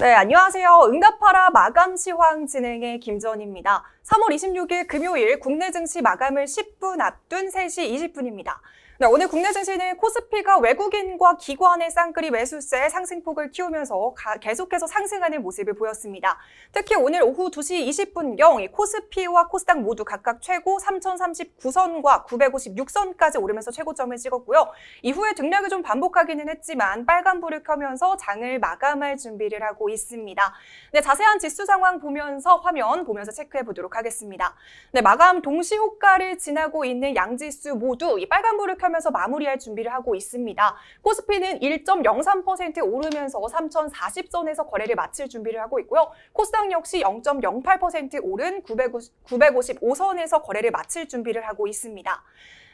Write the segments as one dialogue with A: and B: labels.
A: 네, 안녕하세요. 응답하라 마감 시황 진행의 김전입니다. 3월 26일 금요일 국내 증시 마감을 10분 앞둔 3시 20분입니다. 네, 오늘 국내 증시는 코스피가 외국인과 기관의 쌍끌이 매수세 상승폭을 틔우면서 계속해서 상승하는 모습을 보였습니다. 특히 오늘 오후 2시 20분경 코스피와 코스닥 모두 각각 최고 3039선과 956선까지 오르면서 최고점을 찍었고요. 이후에 등락을 좀 반복하기는 했지만 빨간불을 켜면서 장을 마감할 준비를 하고 있습니다. 네, 자세한 지수 상황 보면서 화면 보면서 체크해 보도록 하겠습니다. 네, 마감 동시 호가를 지나고 있는 양지수 모두 이 빨간불을 켜면서 마무리할 준비를 하고 있습니다. 코스피는 1.03% 오르면서 3040선에서 거래를 마칠 준비를 하고 있고요. 코스닥 역시 0.08% 오른 955선에서 거래를 마칠 준비를 하고 있습니다.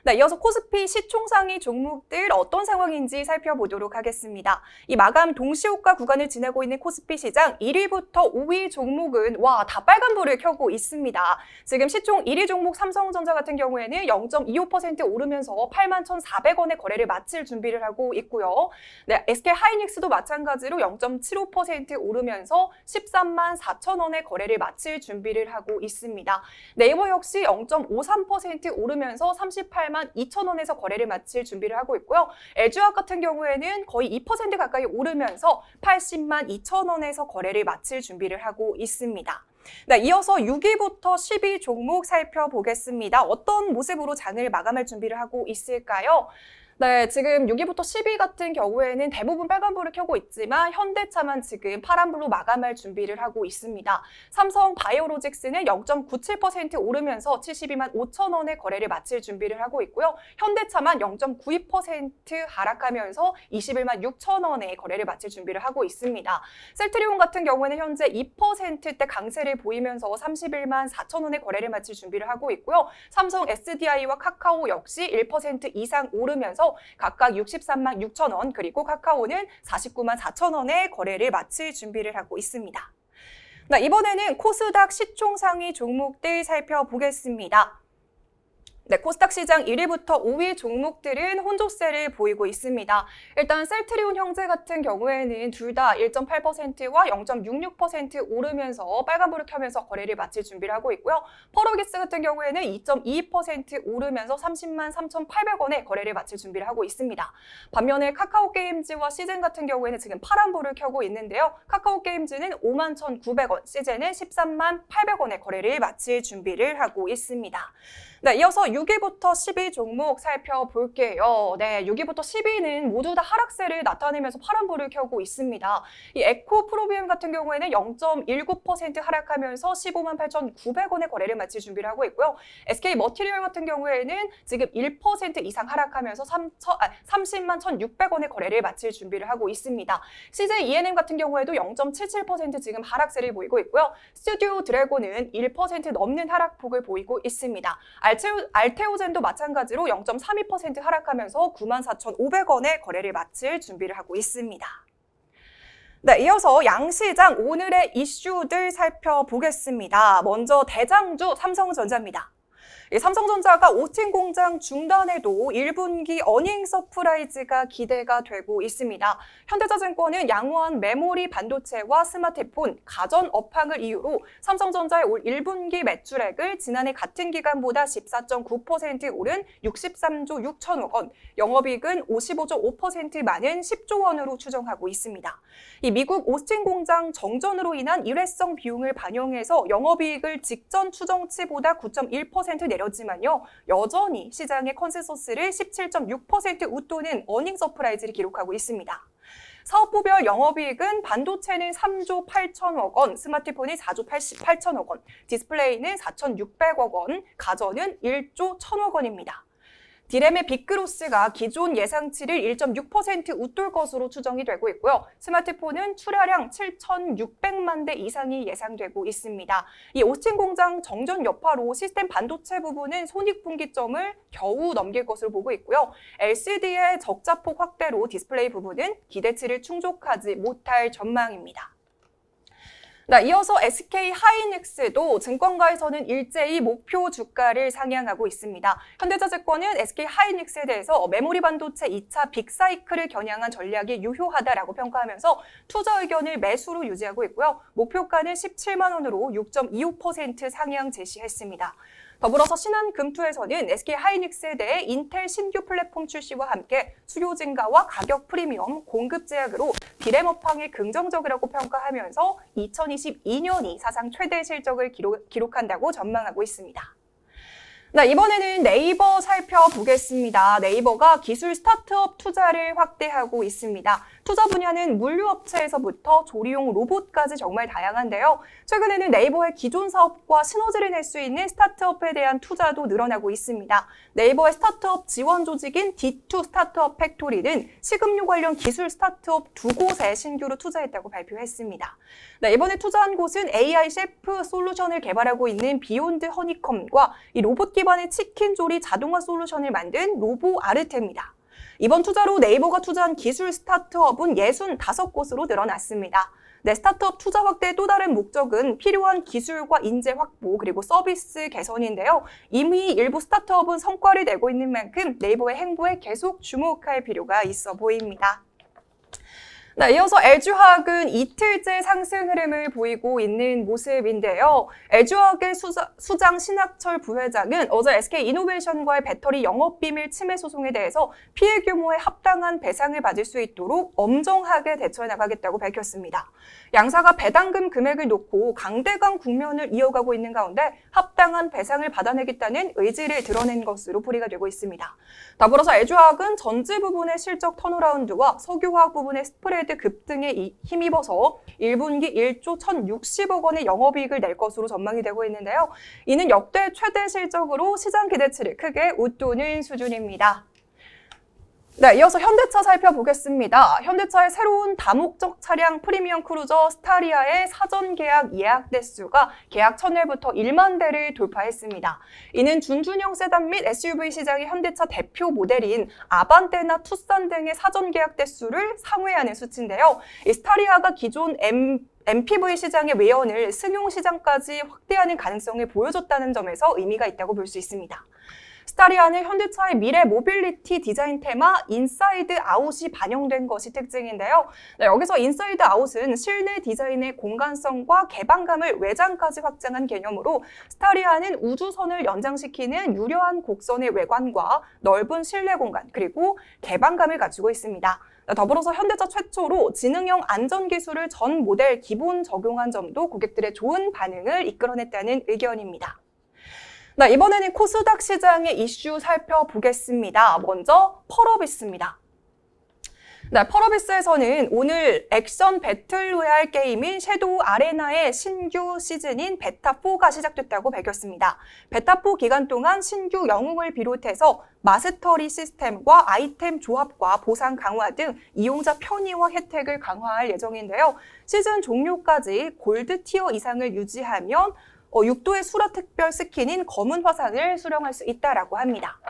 A: 네, 이어서 코스피 시총상위 종목들 어떤 상황인지 살펴보도록 하겠습니다. 이 마감 동시호가 구간을 지나고 있는 코스피 시장 1위부터 5위 종목은 다 빨간불을 켜고 있습니다. 지금 시총 1위 종목 삼성전자 같은 경우에는 0.25% 오르면서 81,400원의 거래를 마칠 준비를 하고 있고요. 네, SK하이닉스도 마찬가지로 0.75% 오르면서 13만 4천원의 거래를 마칠 준비를 하고 있습니다. 네이버 역시 0.53% 오르면서 38만 2천원에서 거래를 마칠 준비를 하고 있고요. LG화학 같은 경우에는 거의 2% 가까이 오르면서 80만 2천원에서 거래를 마칠 준비를 하고 있습니다. 네, 이어서 6위부터 10위 종목 살펴보겠습니다. 어떤 모습으로 장을 마감할 준비를 하고 있을까요? 네, 지금 6위부터 10위 같은 경우에는 대부분 빨간불을 켜고 있지만 현대차만 지금 파란불로 마감할 준비를 하고 있습니다. 삼성 바이오로직스는 0.97% 오르면서 72만 5천원의 거래를 마칠 준비를 하고 있고요. 현대차만 0.92% 하락하면서 21만 6천원의 거래를 마칠 준비를 하고 있습니다. 셀트리온 같은 경우에는 현재 2%대 강세를 보이면서 31만 4천원의 거래를 마칠 준비를 하고 있고요. 삼성 SDI와 카카오 역시 1% 이상 오르면서 각각 63만 6천원 그리고 카카오는 49만 4천원의 거래를 마칠 준비를 하고 있습니다. 네, 이번에는 코스닥 시총 상위 종목들 살펴보겠습니다. 네, 코스닥 시장 1위부터 5위 종목들은 혼조세를 보이고 있습니다. 일단 셀트리온 형제 같은 경우에는 둘 다 1.8%와 0.66% 오르면서 빨간불을 켜면서 거래를 마칠 준비를 하고 있고요. 퍼러기스 같은 경우에는 2.22% 오르면서 30만 3,800원에 거래를 마칠 준비를 하고 있습니다. 반면에 카카오게임즈와 시즌 같은 경우에는 지금 파란불을 켜고 있는데요. 카카오게임즈는 5만 1,900원, 시즌은 13만 800원에 거래를 마칠 준비를 하고 있습니다. 네, 이어서 6위부터 10위 종목 살펴볼게요. 네, 6위부터 10위는 모두 다 하락세를 나타내면서 파란불을 켜고 있습니다. 이 에코프로비움 같은 경우에는 0.19% 하락하면서 15만 8,900원의 거래를 마칠 준비를 하고 있고요. SK머티리얼 같은 경우에는 지금 1% 이상 하락하면서 30만 1,600원의 거래를 마칠 준비를 하고 있습니다. CJ ENM 같은 경우에도 0.77% 지금 하락세를 보이고 있고요. 스튜디오 드래곤은 1% 넘는 하락폭을 보이고 있습니다. 알테오젠도 마찬가지로 0.32% 하락하면서 94,500원의 거래를 마칠 준비를 하고 있습니다. 네, 이어서 양시장 오늘의 이슈들 살펴보겠습니다. 먼저 대장주 삼성전자입니다. 삼성전자가 오스틴 공장 중단에도 1분기 어닝 서프라이즈가 기대가 되고 있습니다. 현대자증권은 양호한 메모리 반도체와 스마트폰, 가전 업황을 이유로 삼성전자의 올 1분기 매출액을 지난해 같은 기간보다 14.9% 오른 63조 6천억 원, 영업이익은 55조 5% 많은 10조 원으로 추정하고 있습니다. 이 미국 오스틴 공장 정전으로 인한 일회성 비용을 반영해서 영업이익을 직전 추정치보다 9.1% 내렸지만요. 여전히 시장의 컨센서스를 17.6% 웃도는 어닝 서프라이즈를 기록하고 있습니다. 사업부별 영업이익은 반도체는 3조 8천억 원, 스마트폰이 4조 8천억 원, 디스플레이는 4,600억 원, 가전은 1조 1,000억 원입니다. 디램의 빅그로스가 기존 예상치를 1.6% 웃돌 것으로 추정이 되고 있고요. 스마트폰은 출하량 7,600만 대 이상이 예상되고 있습니다. 이 오스틴 공장 정전 여파로 시스템 반도체 부분은 손익분기점을 겨우 넘길 것으로 보고 있고요. LCD의 적자폭 확대로 디스플레이 부분은 기대치를 충족하지 못할 전망입니다. 네, 이어서 SK 하이닉스도 증권가에서는 일제히 목표 주가를 상향하고 있습니다. 현대차증권은 SK 하이닉스에 대해서 메모리 반도체 2차 빅사이클을 겨냥한 전략이 유효하다라고 평가하면서 투자 의견을 매수로 유지하고 있고요. 목표가는 17만 원으로 6.25% 상향 제시했습니다. 더불어서 신한금투에서는 SK 하이닉스에 대해 인텔 신규 플랫폼 출시와 함께 수요 증가와 가격 프리미엄, 공급 제약으로 디램 업황이 긍정적이라고 평가하면서 2022년이 사상 최대 실적을 기록한다고 전망하고 있습니다. 네, 이번에는 네이버 살펴보겠습니다. 네이버가 기술 스타트업 투자를 확대하고 있습니다. 투자 분야는 물류업체에서부터 조리용 로봇까지 정말 다양한데요. 최근에는 네이버의 기존 사업과 시너지를 낼 수 있는 스타트업에 대한 투자도 늘어나고 있습니다. 네이버의 스타트업 지원 조직인 D2 스타트업 팩토리는 식음료 관련 기술 스타트업 2곳에 신규로 투자했다고 발표했습니다. 네, 이번에 투자한 곳은 AI 셰프 솔루션을 개발하고 있는 비욘드 허니컴과 이 로봇 기반의 치킨 조리 자동화 솔루션을 만든 로보 아르테입니다. 이번 투자로 네이버가 투자한 기술 스타트업은 65곳으로 늘어났습니다. 네, 스타트업 투자 확대의 또 다른 목적은 필요한 기술과 인재 확보 그리고 서비스 개선인데요. 이미 일부 스타트업은 성과를 내고 있는 만큼 네이버의 행보에 계속 주목할 필요가 있어 보입니다. 네, 이어서 LG화학은 이틀째 상승 흐름을 보이고 있는 모습인데요. LG화학의 수장 신학철 부회장은 어제 SK이노베이션과의 배터리 영업비밀 침해 소송에 대해서 피해 규모에 합당한 배상을 받을 수 있도록 엄정하게 대처해 나가겠다고 밝혔습니다. 양사가 배당금 금액을 놓고 강대강 국면을 이어가고 있는 가운데 합당한 배상을 받아내겠다는 의지를 드러낸 것으로 풀이가 되고 있습니다. 더불어서 LG화학은 전지 부분의 실적 턴어라운드와 석유화학 부분의 스프레드 급등에 힘입어서 1분기 1조 1,060억 원의 영업이익을 낼 것으로 전망이 되고 있는데요. 이는 역대 최대 실적으로 시장 기대치를 크게 웃도는 수준입니다. 네, 이어서 현대차 살펴보겠습니다. 현대차의 새로운 다목적 차량 프리미엄 크루저 스타리아의 사전 계약 예약 대수가 계약 첫날부터 1만 대를 돌파했습니다. 이는 준준형 세단 및 SUV 시장의 현대차 대표 모델인 아반떼나 투싼 등의 사전 계약 대수를 상회하는 수치인데요. 이 스타리아가 기존 MPV 시장의 외연을 승용 시장까지 확대하는 가능성을 보여줬다는 점에서 의미가 있다고 볼 수 있습니다. 스타리아는 현대차의 미래 모빌리티 디자인 테마 인사이드 아웃이 반영된 것이 특징인데요. 네, 여기서 인사이드 아웃은 실내 디자인의 공간성과 개방감을 외장까지 확장한 개념으로 스타리아는 우주선을 연장시키는 유려한 곡선의 외관과 넓은 실내 공간 그리고 개방감을 가지고 있습니다. 더불어서 현대차 최초로 지능형 안전기술을 전 모델 기본 적용한 점도 고객들의 좋은 반응을 이끌어냈다는 의견입니다. 네, 이번에는 코스닥 시장의 이슈 살펴보겠습니다. 먼저 펄어비스입니다. 네, 펄어비스에서는 오늘 액션 배틀로얄 게임인 섀도우 아레나의 신규 시즌인 베타4가 시작됐다고 밝혔습니다. 베타4 기간 동안 신규 영웅을 비롯해서 마스터리 시스템과 아이템 조합과 보상 강화 등 이용자 편의와 혜택을 강화할 예정인데요. 시즌 종료까지 골드 티어 이상을 유지하면 6도의 수라 특별 스킨인 검은 화산을 수령할 수 있다라고 합니다.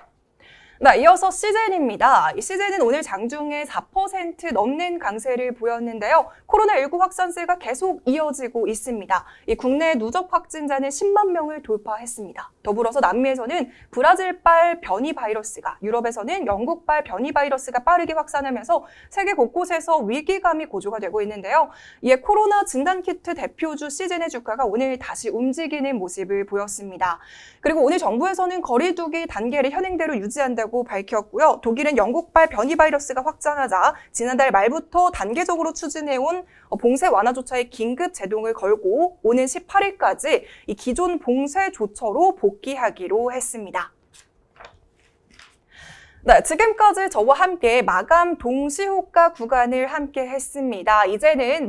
A: 네, 이어서 시젠입니다. 이 시젠은 오늘 장중에 4% 넘는 강세를 보였는데요. 코로나19 확산세가 계속 이어지고 있습니다. 이 국내 누적 확진자는 10만 명을 돌파했습니다. 더불어서 남미에서는 브라질발 변이 바이러스가, 유럽에서는 영국발 변이 바이러스가 빠르게 확산하면서 세계 곳곳에서 위기감이 고조가 되고 있는데요. 이에 코로나 진단키트 대표주 시젠의 주가가 오늘 다시 움직이는 모습을 보였습니다. 그리고 오늘 정부에서는 거리두기 단계를 현행대로 유지한다고 밝혔고요. 독일은 영국발 변이 바이러스가 확산하자 지난달 말부터 단계적으로 추진해온 봉쇄 완화 조처에 긴급 제동을 걸고 오는 18일까지 이 기존 봉쇄 조처로 복귀하기로 했습니다. 네, 지금까지 저와 함께 마감 동시호가 구간을 함께 했습니다. 이제는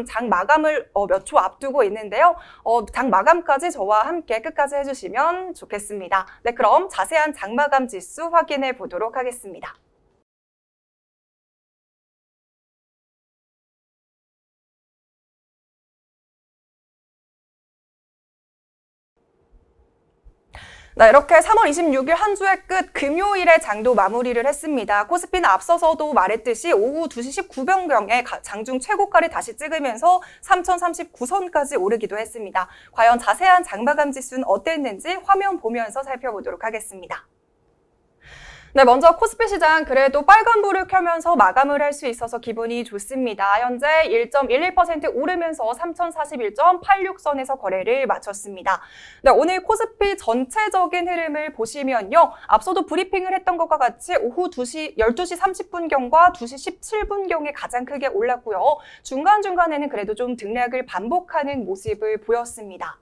A: 장 마감을 몇 초 앞두고 있는데요. 장 마감까지 저와 함께 끝까지 해주시면 좋겠습니다. 네, 그럼 자세한 장 마감 지수 확인해 보도록 하겠습니다. 네, 이렇게 3월 26일 한 주의 끝 금요일에 장도 마무리를 했습니다. 코스피는 앞서서도 말했듯이 오후 2시 19분경에 장중 최고가를 다시 찍으면서 3039선까지 오르기도 했습니다. 과연 자세한 장마감 지수는 어땠는지 화면 보면서 살펴보도록 하겠습니다. 네, 먼저 코스피 시장 그래도 빨간불을 켜면서 마감을 할 수 있어서 기분이 좋습니다. 현재 1.11% 오르면서 3041.86선에서 거래를 마쳤습니다. 네, 오늘 코스피 전체적인 흐름을 보시면요. 앞서도 브리핑을 했던 것과 같이 오후 12시 30분경과 2시 17분경에 가장 크게 올랐고요. 중간중간에는 그래도 좀 등락을 반복하는 모습을 보였습니다.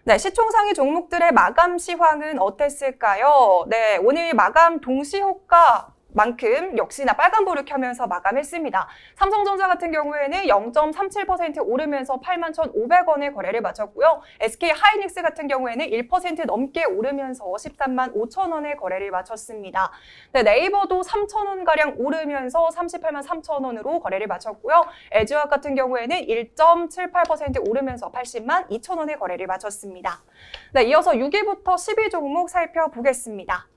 A: 네, 시총 상위 종목들의 마감 시황은 어땠을까요? 네, 오늘 마감 동시효과만큼 역시나 빨간불을 켜면서 마감했습니다. 삼성전자 같은 경우에는 0.37% 오르면서 81,500원에 거래를 마쳤고요. SK 하이닉스 같은 경우에는 1% 넘게 오르면서 135,000원에 거래를 마쳤습니다. 네, 네이버도 3,000원가량 오르면서 383,000원으로 거래를 마쳤고요. LG화학 같은 경우에는 1.78% 오르면서 802,000원에 거래를 마쳤습니다. 네, 이어서 6위부터 10위 종목 살펴보겠습니다.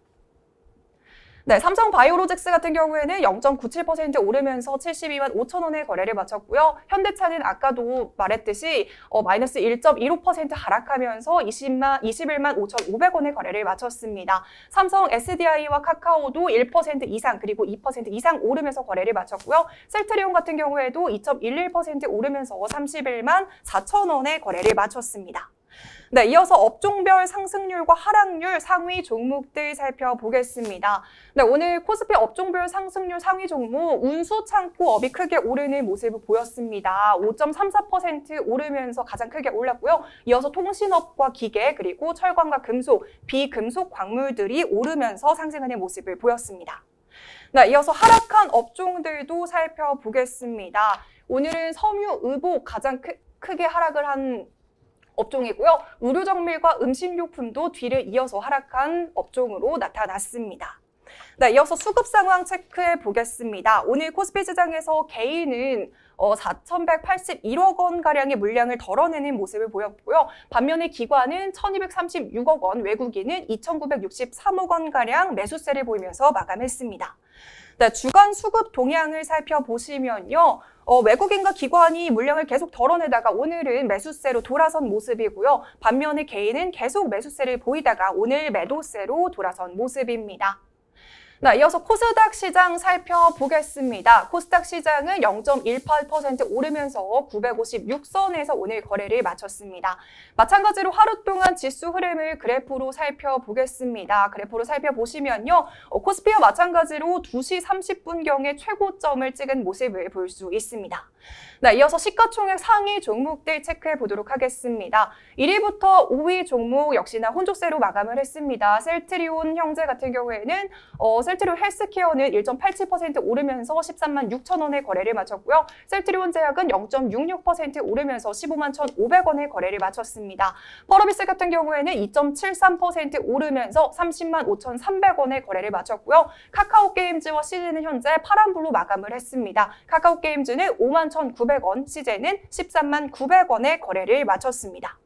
A: 네, 삼성바이오로직스 같은 경우에는 0.97% 오르면서 725,000원에 거래를 마쳤고요. 현대차는 아까도 말했듯이 마이너스 1.15% 하락하면서 215,500원에 거래를 마쳤습니다. 삼성 SDI와 카카오도 1% 이상 그리고 2% 이상 오르면서 거래를 마쳤고요. 셀트리온 같은 경우에도 2.11% 오르면서 314,000원에 거래를 마쳤습니다. 네, 이어서 업종별 상승률과 하락률 상위 종목들 살펴보겠습니다. 네, 오늘 코스피 업종별 상승률 상위 종목 운수 창고업이 크게 오르는 모습을 보였습니다. 5.34% 오르면서 가장 크게 올랐고요. 이어서 통신업과 기계 그리고 철광과 금속, 비금속 광물들이 오르면서 상승하는 모습을 보였습니다. 네, 이어서 하락한 업종들도 살펴보겠습니다. 오늘은 섬유, 의복 가장 크게 하락을 한 업종이고요. 의료정밀과 음식료품도 뒤를 이어서 하락한 업종으로 나타났습니다. 네, 이어서 수급 상황 체크해 보겠습니다. 오늘 코스피 시장에서 개인은 4,181억 원가량의 물량을 덜어내는 모습을 보였고요. 반면에 기관은 1,236억 원, 외국인은 2,963억 원가량 매수세를 보이면서 마감했습니다. 네, 주간 수급 동향을 살펴보시면요. 외국인과 기관이 물량을 계속 덜어내다가 오늘은 매수세로 돌아선 모습이고요. 반면에 개인은 계속 매수세를 보이다가 오늘 매도세로 돌아선 모습입니다. 네, 이어서 코스닥 시장 살펴보겠습니다. 코스닥 시장은 0.18% 오르면서 956선에서 오늘 거래를 마쳤습니다. 마찬가지로 하루 동안 지수 흐름을 그래프로 살펴보겠습니다. 그래프로 살펴보시면요. 코스피와 마찬가지로 2시 30분경에 최고점을 찍은 모습을 볼 수 있습니다. 네, 이어서 시가총액 상위 종목들 체크해 보도록 하겠습니다. 1위부터 5위 종목 역시나 혼조세로 마감을 했습니다. 셀트리온 형제 같은 경우에는 셀트리온 헬스케어는 1.87% 오르면서 136,000원에 거래를 마쳤고요. 셀트리온 제약은 0.66% 오르면서 151,500원에 거래를 마쳤습니다. 펄어비스 같은 경우에는 2.73% 오르면서 305,300원에 거래를 마쳤고요. 카카오게임즈와 CJ는 현재 파란불로 마감을 했습니다. 카카오게임즈는 51,900원, CJ는 139,900원에 거래를 마쳤습니다.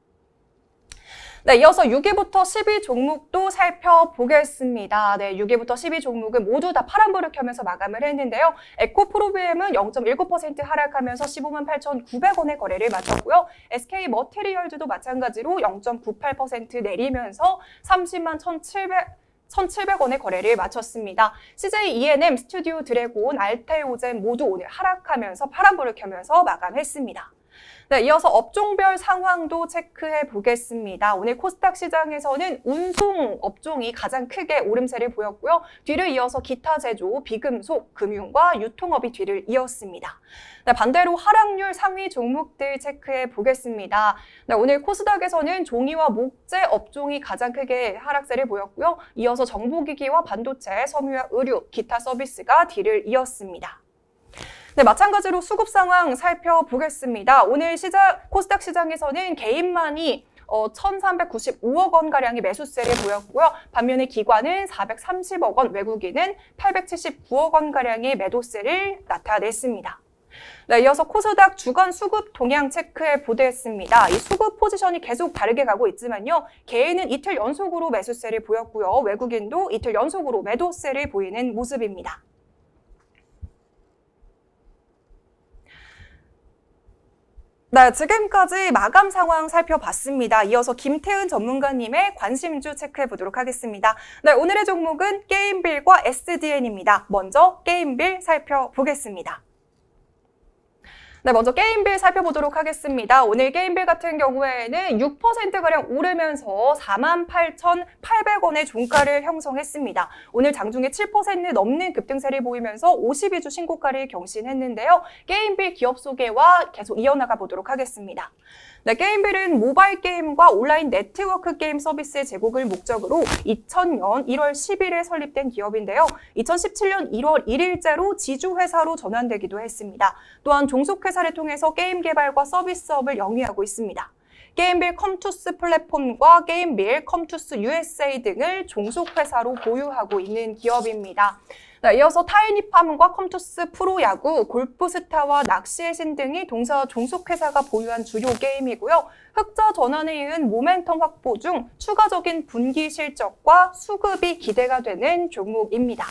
A: 네, 이어서 6위부터 10위 종목도 살펴보겠습니다. 네, 6위부터 10위 종목은 모두 다 파란불을 켜면서 마감을 했는데요. 에코프로비엠은 0.19% 하락하면서 158,900원에 거래를 마쳤고요. SK머티리얼즈도 마찬가지로 0.98% 내리면서 301,700원의 거래를 마쳤습니다. CJ ENM, 스튜디오 드래곤, 알테오젠 모두 오늘 하락하면서 파란불을 켜면서 마감했습니다. 네, 이어서 업종별 상황도 체크해 보겠습니다. 오늘 코스닥 시장에서는 운송 업종이 가장 크게 오름세를 보였고요. 뒤를 이어서 기타 제조, 비금속, 금융과 유통업이 뒤를 이었습니다. 네, 반대로 하락률 상위 종목들 체크해 보겠습니다. 네, 오늘 코스닥에서는 종이와 목재 업종이 가장 크게 하락세를 보였고요. 이어서 정보기기와 반도체, 섬유와 의류, 기타 서비스가 뒤를 이었습니다. 네, 마찬가지로 수급 상황 살펴보겠습니다. 오늘 코스닥 시장에서는 개인만이 1,395억 원가량의 매수세를 보였고요. 반면에 기관은 430억 원, 외국인은 879억 원가량의 매도세를 나타냈습니다. 네, 이어서 코스닥 주간 수급 동향 체크해 보도했습니다. 이 수급 포지션이 계속 다르게 가고 있지만요. 개인은 이틀 연속으로 매수세를 보였고요. 외국인도 이틀 연속으로 매도세를 보이는 모습입니다. 네, 지금까지 마감 상황 살펴봤습니다. 이어서 김태은 전문가님의 관심주 체크해 보도록 하겠습니다. 네, 오늘의 종목은 게임빌과 SDN입니다. 먼저 게임빌 살펴보겠습니다. 네, 먼저 게임빌 살펴보도록 하겠습니다. 오늘 게임빌 같은 경우에는 6%가량 오르면서 48,800원의 종가를 형성했습니다. 오늘 장중에 7% 넘는 급등세를 보이면서 52주 신고가를 경신했는데요. 게임빌 기업 소개와 계속 이어나가 보도록 하겠습니다. 네, 게임빌은 모바일 게임과 온라인 네트워크 게임 서비스의 제공을 목적으로 2000년 1월 10일에 설립된 기업인데요. 2017년 1월 1일자로 지주회사로 전환되기도 했습니다. 또한 종속회사를 통해서 게임 개발과 서비스업을 영위하고 있습니다. 게임빌 컴투스 플랫폼과 게임빌 컴투스 USA 등을 종속회사로 보유하고 있는 기업입니다. 네, 이어서 타이니팜과 컴투스 프로야구, 골프스타와 낚시의 신 등이 동사 종속회사가 보유한 주요 게임이고요. 흑자 전환에 이은 모멘텀 확보 중 추가적인 분기 실적과 수급이 기대가 되는 종목입니다.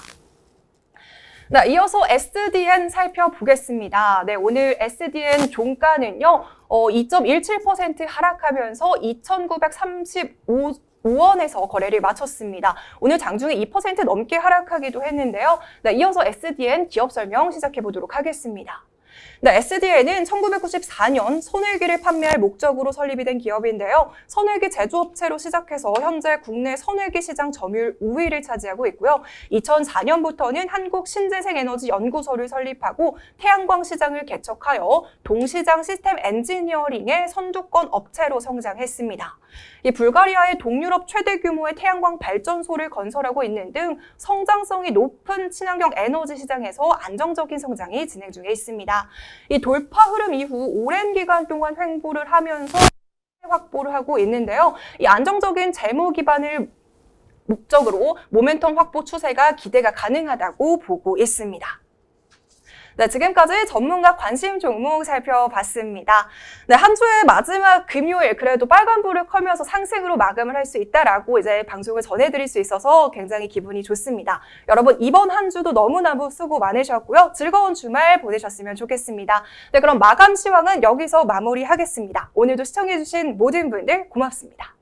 A: 네, 이어서 SDN 살펴보겠습니다. 네, 오늘 SDN 종가는요, 2.17% 하락하면서 2,935원에서 거래를 마쳤습니다. 오늘 장중에 2% 넘게 하락하기도 했는데요. 네, 이어서 SDN 기업 설명 시작해 보도록 하겠습니다. 네, SDN은 1994년 선일기를 판매할 목적으로 설립이 된 기업인데요. 선일기 제조업체로 시작해서 현재 국내 선일기 시장 점유율 5위를 차지하고 있고요. 2004년부터는 한국신재생에너지연구소를 설립하고 태양광 시장을 개척하여 동시장 시스템 엔지니어링의 선두권 업체로 성장했습니다. 이 불가리아의 동유럽 최대 규모의 태양광 발전소를 건설하고 있는 등 성장성이 높은 친환경 에너지 시장에서 안정적인 성장이 진행 중에 있습니다. 이 돌파 흐름 이후 오랜 기간 동안 횡보를 하면서 확보를 하고 있는데요. 이 안정적인 재무 기반을 목적으로 모멘텀 확보 추세가 기대가 가능하다고 보고 있습니다. 네, 지금까지 전문가 관심 종목 살펴봤습니다. 네, 한 주의 마지막 금요일 그래도 빨간불을 켜면서 상승으로 마감을 할 수 있다라고 이제 방송을 전해드릴 수 있어서 굉장히 기분이 좋습니다. 여러분 이번 한 주도 너무너무 수고 많으셨고요. 즐거운 주말 보내셨으면 좋겠습니다. 네, 그럼 마감 시황은 여기서 마무리하겠습니다. 오늘도 시청해주신 모든 분들 고맙습니다.